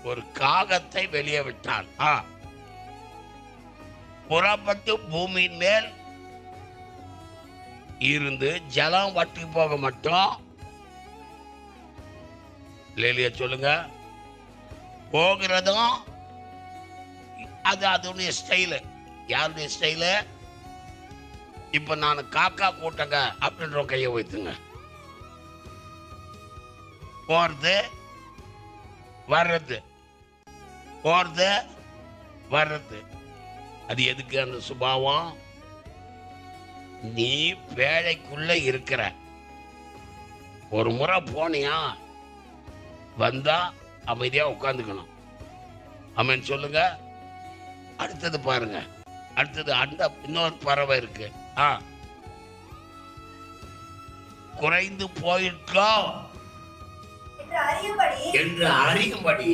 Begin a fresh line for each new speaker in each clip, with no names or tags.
ஒரு காகத்தை வெளியே விட்டான். புறப்பட்டு பூமியின் மேல் இருந்து ஜலம் வற்றி போக மட்டும் லேலியா சொல்லுங்க. போகிறதும் அது அதனுடைய ஸ்டைலு. யாருடைய ஸ்டைலு? இப்ப நான் காக்கா கூட்டங்க அப்படின்ற கையை வைத்துங்க. போறது வர்றது, போறது வர்றது. அது எதுக்கு அந்த சுபாவம்? நீ வேலைக்குள்ள இருக்கிற. ஒரு முறை போனியா, வந்தா அமைதியா உட்காந்துக்கணும். ஆமென் சொல்லுங்க. அடுத்தது பாருங்க. அடுத்தது அந்த இன்னொரு பறவை இருக்கு. குறைந்து போயிட்டோ என்று அறியும்படி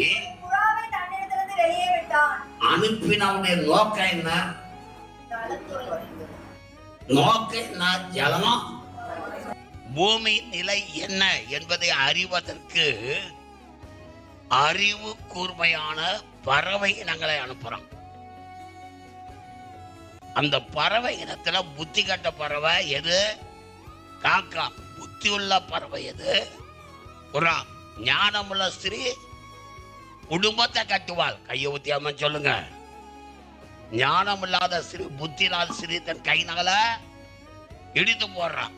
அனுப்பினவுடைய நோக்கம் என்ன? நோக்கம் என்ன? ஜலம். பூமி நிலை என்ன என்பதை அறிவதற்கு அறிவு கூர்மையான பறவை இனங்களை அனுப்புறோம். அந்த பறவை இனத்துல புத்தி கட்ட பறவை எது? காக்கா. புத்தி உள்ள பறவை எது? புறா. ஞானமுள்ள ஸ்திரீ குடும்பத்தை கட்டுவாள். கையை ஊத்தியாம சொல்லுங்க. ஞானம் இல்லாத ஸ்திரீ, புத்தி இல்லாத ஸ்திரீ தன் கைனால இடித்து போடுறான்.